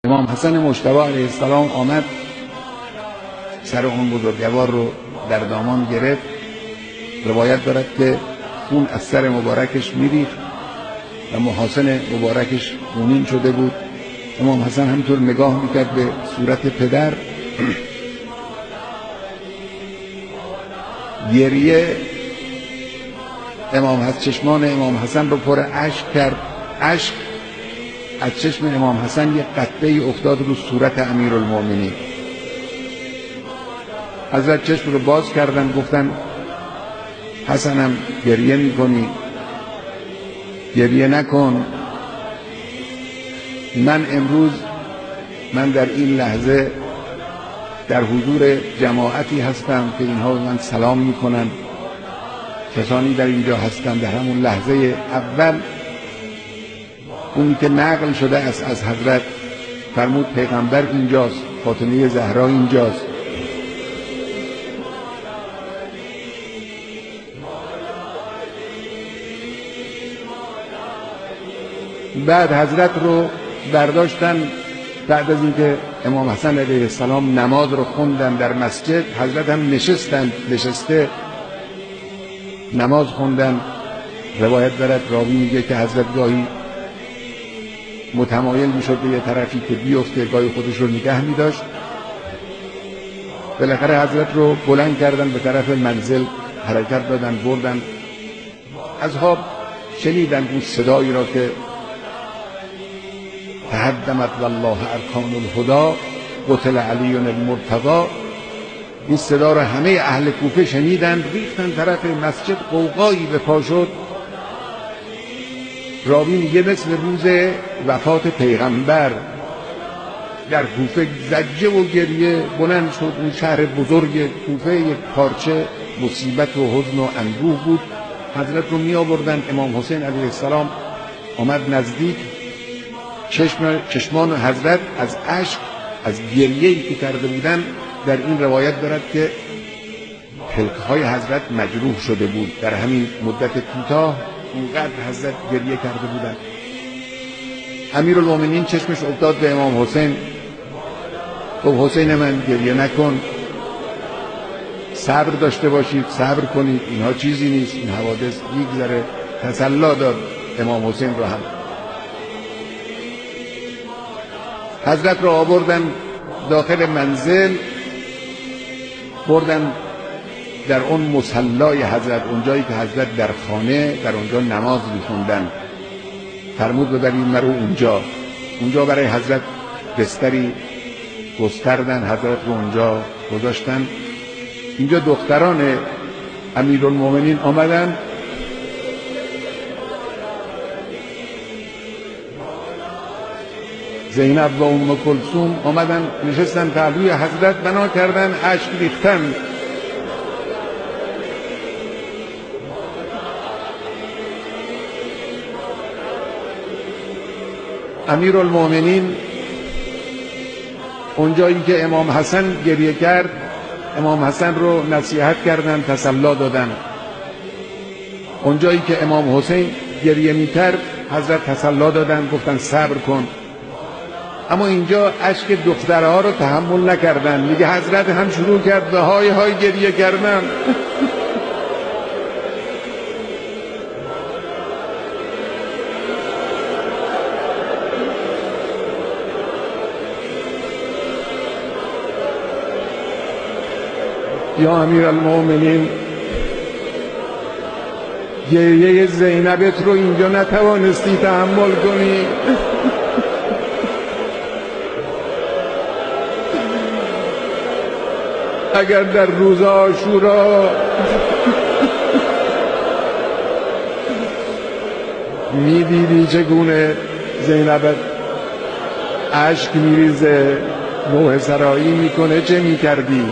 امام حسن مجتبی علیه السلام آمد سر اون بزرگوار رو در دامان گرفت. روایت دارد که خون از سر مبارکش میریخت و محاسن مبارکش خونین شده بود. امام حسن همطور نگاه میکرد به صورت پدر. گریه چشمان امام حسن رو پر اشک کرد. اشک از چشم امام حسن یک قطره افتاد رو صورت امیرالمومنین. حضرت چشم رو باز کردن، گفتن حسنم گریه میکنی؟ گریه نکن. من در این لحظه در حضور جماعتی هستم که اینها به من سلام میکنن. کسانی در اینجا هستن در همون لحظه اول اونی که نقل شده است از حضرت، فرمود پیغمبر اینجاست، فاطمه زهرا اینجاست. بعد حضرت رو برداشتن. بعد از اینکه امام حسن علیه السلام نماز رو خوندن در مسجد، حضرت هم نشسته نماز خوندن. روایت دارد، راوی میگه که حضرت گاهی متمایل میشد به یه طرفی که بیفته، گاهی خودش رو نگه میداشت. بالاخره حضرت رو بلند کردن، به طرف منزل حرکت دادن، بردن. اصحاب شنیدن اون صدایی را که تهدمت والله ارکان الهدی قتل علی المرتضی. این صدا را همه اهل کوفه شنیدن، ریختن طرف مسجد، قوقایی به پا شد. راوی میگه مثل روز وفات پیغمبر در کوفه زجه و گریه بلند شد. اون شهر بزرگ کوفه یک پارچه مصیبت و حزن و اندوه بود. حضرت رو می آوردن. امام حسین علیه السلام آمد نزدیک. چشمان حضرت از اشک، از گریه‌ای که کرده بودن، در این روایت دارد که پلک‌های حضرت مجروح شده بود. در همین مدت کوتاه اونقدر حضرت گریه کرده بودن. امیرالمومنین چشمش افتاد به امام حسین. خب حسین من، گریه نکن، صبر داشته باشید، صبر کنید، اینها چیزی نیست، این حوادث میگذره. تسلی داد امام حسین رو هم. حضرت را آوردن داخل منزل، بردن در اون مصلای حضرت، اونجایی که حضرت در خانه در اونجا نماز می‌خوندن. فرمود ببرید مرو اونجا برای حضرت بستری گستردن، حضرت رو اونجا گذاشتن. اینجا دختران امیرالمومنین آمدن. زینب و ام کلثوم آمدن نشستن پهلوی حضرت، بنا کردن، اشک ریختن. امیرالمومنین اونجایی که امام حسن گریه کرد، امام حسن رو نصیحت کردن، تسلی دادن. اونجایی که امام حسین گریه میکرد، حضرت تسلی دادن، گفتن صبر کن. اما اینجا اشک دخترها رو تحمل نکردن. میگه حضرت هم شروع کرد به های های گریه کردن. یا امیرالمومنین، گریه زینبت رو اینجا نتوانستی تحمل کنی. اگر در روز عاشورا میدیدی چگونه زینبت اشک میریزه، نوحه سرایی میکنه، چه میکردی؟